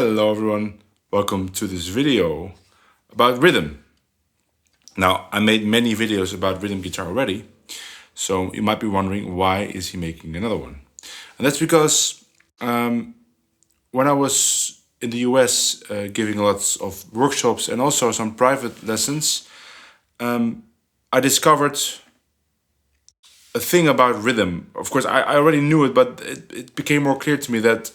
Hello everyone, welcome to this video about rhythm. Now, I made many videos about rhythm guitar already, so you might be wondering why is he making another one? And that's because when I was in the US giving lots of workshops and also some private lessons, I discovered a thing about rhythm. Of course, I already knew it, but it became more clear to me that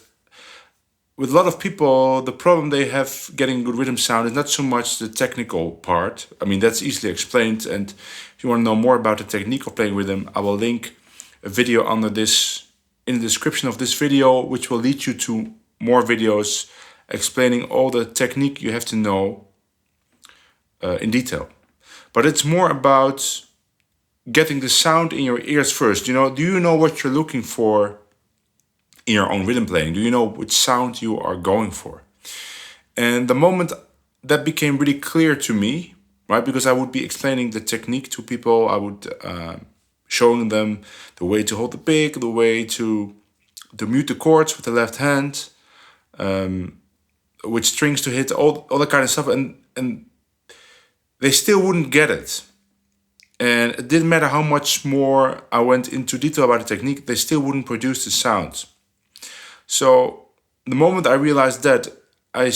with a lot of people, the problem they have getting good rhythm sound is not so much the technical part. I mean, that's easily explained. And if you want to know more about the technique of playing rhythm, I will link a video under this in the description of this video, which will lead you to more videos explaining all the technique you have to know in detail. But it's more about getting the sound in your ears first. Do you know what you're looking for in your own rhythm playing? Do you know which sound you are going for? And the moment that became really clear to me, right, because I would be explaining the technique to people, I would showing them the way to hold the pick, the way to mute the chords with the left hand, which strings to hit, all that kind of stuff, and they still wouldn't get it. And it didn't matter how much more I went into detail about the technique, they still wouldn't produce the sound. So the moment I realized that, I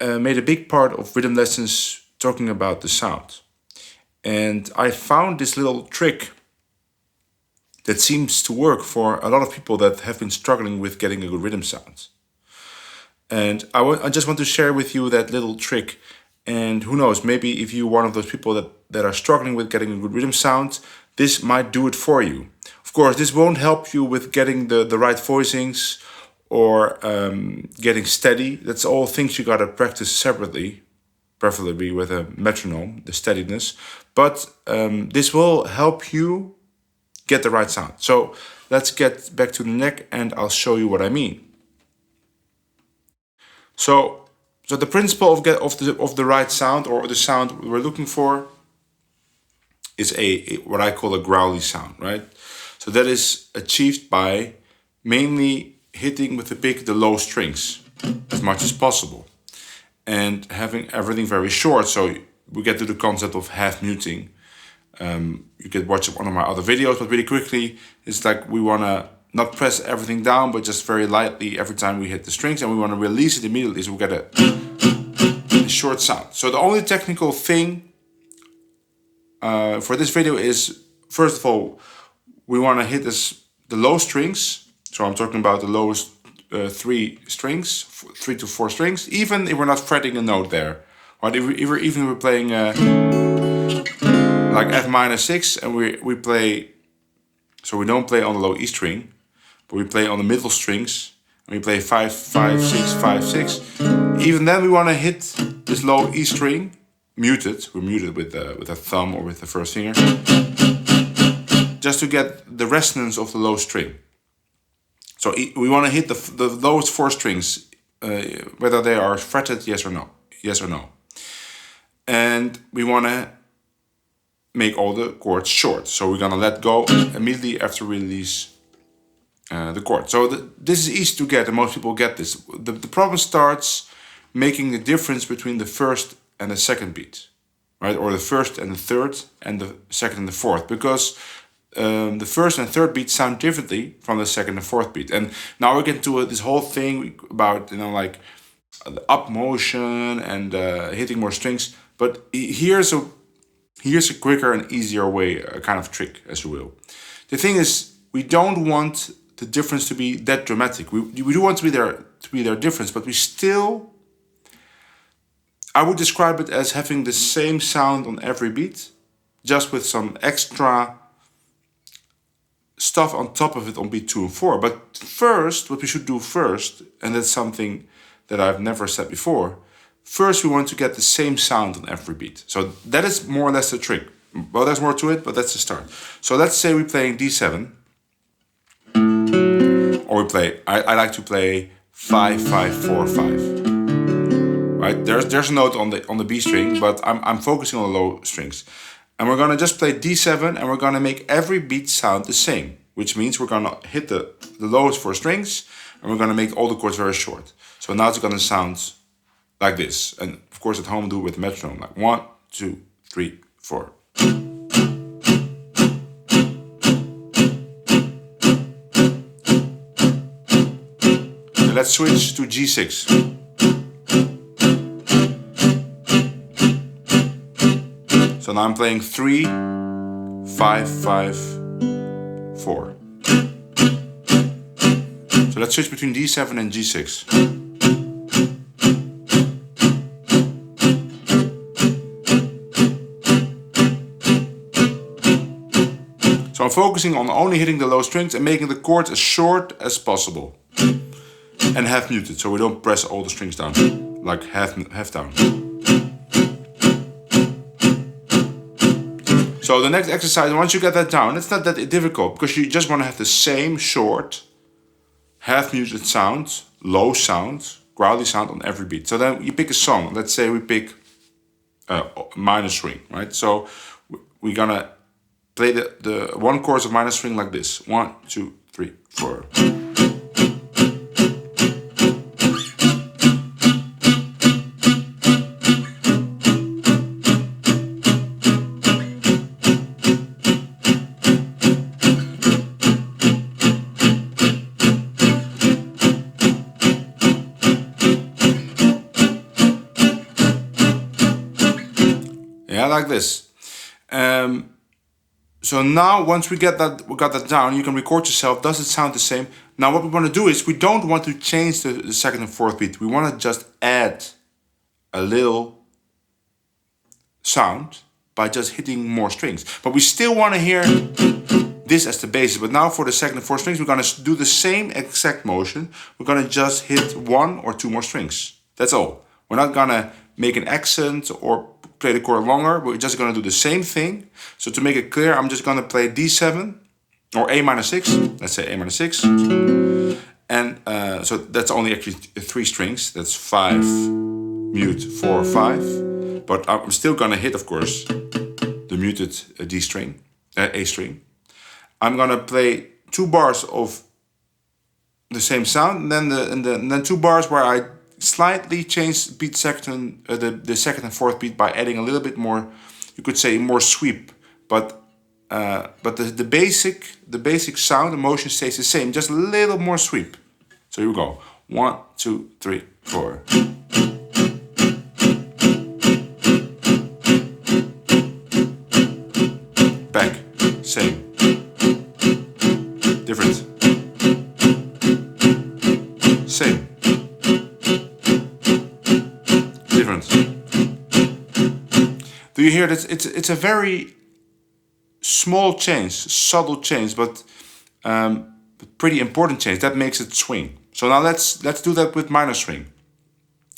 made a big part of rhythm lessons talking about the sound. And I found this little trick that seems to work for a lot of people that have been struggling with getting a good rhythm sound. And I just want to share with you that little trick. And who knows, maybe if you're one of those people that are struggling with getting a good rhythm sound, this might do it for you. Of course, this won't help you with getting the right voicings or getting steady. That's all things you gotta practice separately, preferably with a metronome, the steadiness. But this will help you get the right sound. So let's get back to the neck and I'll show you what I mean. So the principle of the right sound, or the sound we're looking for, is what I call a growly sound, right? So that is achieved by mainly hitting with the pick the low strings as much as possible and having everything very short. So we get to the concept of half muting. You can watch one of my other videos, but really quickly, it's like we want to not press everything down, but just very lightly every time we hit the strings, and we want to release it immediately, so we get a short sound. So the only technical thing for this video is, first of all, we want to hit the low strings. So I'm talking about the lowest 3 strings, 3 to 4 strings, even if we're not fretting a note there. Right? Even we're playing like F minor 6, and we play, so we don't play on the low E string, but we play on the middle strings, and we play 5, 5, 6, 5, 6. Even then we want to hit this low E string, muted. We're muted with a thumb or with the first finger, just to get the resonance of the low string. So we want to hit the lowest 4 strings, whether they are fretted, yes or no. And we want to make all the chords short. So we're gonna let go immediately after we release the chord. So this is easy to get, and most people get this. The problem starts making the difference between the first and the second beat, right? Or the first and the third, and the second and the fourth, because the first and third beat sound differently from the second and fourth beat. And now we get to this whole thing about, like the up motion and hitting more strings. But here's a quicker and easier way, a kind of trick, as you will. The thing is, we don't want the difference to be that dramatic. We do want to be their difference, but we still, I would describe it as having the same sound on every beat, just with some extra stuff on top of it on beat 2 and 4. But first, what we should do first, and that's something that I've never said before, first we want to get the same sound on every beat. So that is more or less the trick. Well, there's more to it, but that's the start. So let's say we're playing D7, or we play, I like to play 5, 5, 4, 5. Right? There's a note on the B string, but I'm focusing on the low strings. And we're gonna just play D7, and we're gonna make every beat sound the same, which means we're gonna hit the lowest 4 strings, and we're going to make all the chords very short. So now it's going to sound like this. And of course at home do it with metronome, like 1, 2, 3, 4. And let's switch to G6. So now I'm playing 3, 5, 5, 4. So let's switch between D7 and G6. So I'm focusing on only hitting the low strings and making the chords as short as possible. And half muted, so we don't press all the strings down, like half down. So the next exercise, once you get that down, it's not that difficult, because you just want to have the same short, half muted sound, low sound, growly sound on every beat. So then you pick a song. Let's say we pick minor string, right? So we're gonna play the one chorus of minor string like this. 1, 2, 3, 4. Yeah, like this. So now once we got that down, you can record yourself. Does it sound the same? Now what we want to do is we don't want to change the second and fourth beat. We want to just add a little sound by just hitting more strings. But we still want to hear this as the basis. But now for the second and fourth strings, we're going to do the same exact motion. We're going to just hit 1 or 2 more strings. That's all. We're not going to make an accent or play the chord longer. We're just going to do the same thing. So to make it clear, I'm just going to play D7 or A minor 6. Let's say A minor 6. And so that's only actually 3 strings. That's 5, mute, 4, 5. But I'm still going to hit, of course, the muted D string, A string. I'm going to play 2 bars of the same sound, and then 2 bars where I slightly change beat second, the second and fourth beat by adding a little bit more, you could say more sweep, but the basic sound, the motion stays the same, just a little more sweep. So here we go, 1, 2, 3, 4. Back, same, different, same. Do you hear that? It's a very small change, subtle change, but pretty important change. That makes it swing. So now let's do that with minor string.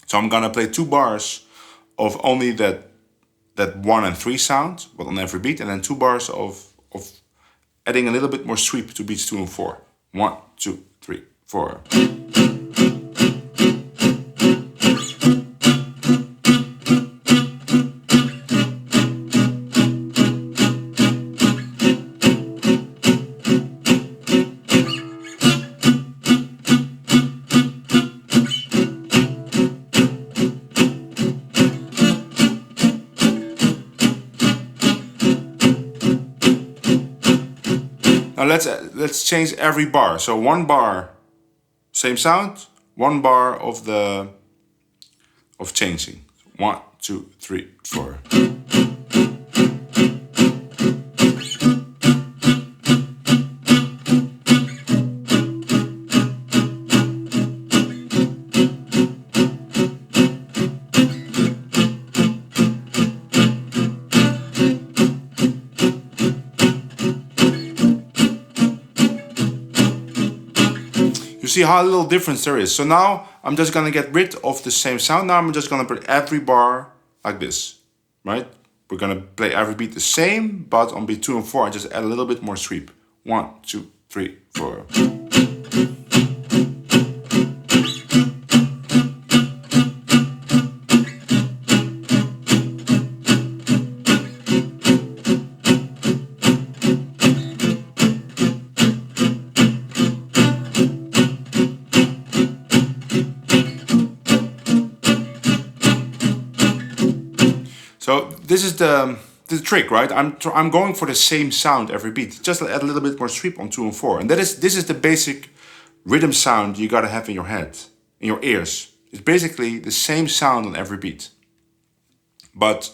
So I'm gonna play 2 bars of only that 1 and 3 sound, but on every beat, and then 2 bars of adding a little bit more sweep to beats 2 and 4. 1, 2, 3, 4. Now let's change every bar. So 1 bar, same sound. 1 bar of changing. 1, 2, 3, 4. You see how little difference there is. So now I'm just gonna get rid of the same sound. Now I'm just gonna put every bar like this, right? We're gonna play every beat the same, but on beat 2 and 4, I just add a little bit more sweep. 1, 2, 3, 4. this is the trick, right? I'm going for the same sound every beat. Just add a little bit more sweep on 2 and 4. And this is the basic rhythm sound you gotta have in your head, in your ears. It's basically the same sound on every beat. But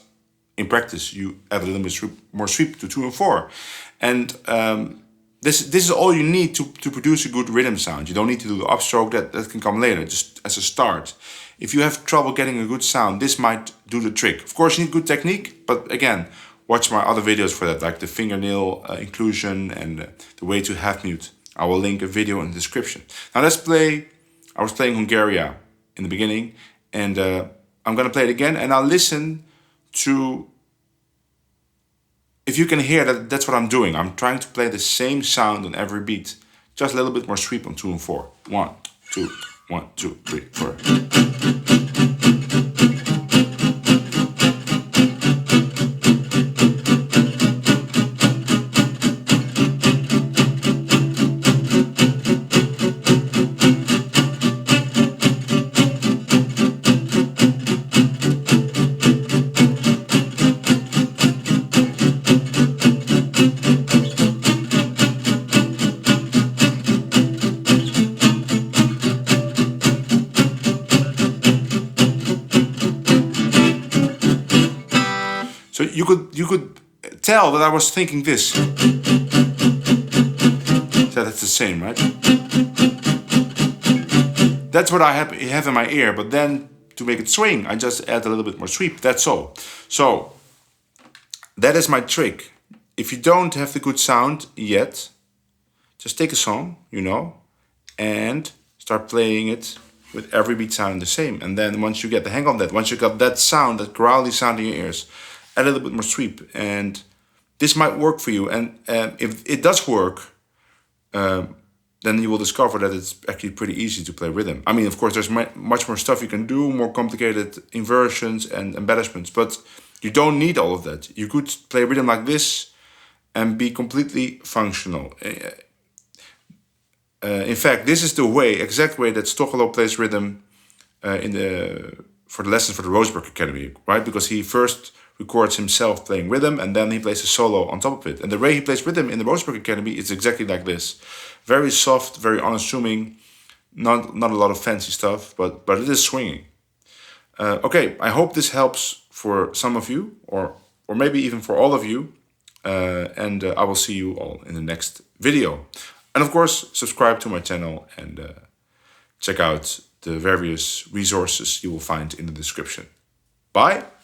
in practice, you add a little bit more sweep to 2 and 4. And this is all you need to produce a good rhythm sound. You don't need to do the upstroke, that can come later, just as a start. If you have trouble getting a good sound, this might do the trick. Of course, you need good technique, but again, watch my other videos for that, like the fingernail inclusion and the way to half mute. I will link a video in the description. Now let's play, I was playing Hungaria in the beginning, and I'm gonna play it again, and I'll listen to, if you can hear that, that's what I'm doing. I'm trying to play the same sound on every beat, just a little bit more sweep on 2 and 4. 1, 2, 1, 2, 3, 4. So you could tell that I was thinking this. So that's the same, right? That's what I have in my ear, but then to make it swing, I just add a little bit more sweep, that's all. So that is my trick. If you don't have the good sound yet, just take a song, and start playing it with every beat sounding the same. And then once you get the hang of that, once you got that sound, that growly sound in your ears, add a little bit more sweep, and this might work for you. And if it does work, then you will discover that it's actually pretty easy to play rhythm. I mean, of course, there's much more stuff you can do, more complicated inversions and embellishments, but you don't need all of that. You could play rhythm like this and be completely functional. In fact, this is the exact way that Stochelo plays rhythm for the lessons for the Roseburg Academy, right? Because he first records himself playing rhythm, and then he plays a solo on top of it. And the way he plays rhythm in the Roseburg Academy is exactly like this. Very soft, very unassuming, not a lot of fancy stuff, but it is swinging. Okay, I hope this helps for some of you, or maybe even for all of you. And I will see you all in the next video. And of course, subscribe to my channel and check out the various resources you will find in the description. Bye!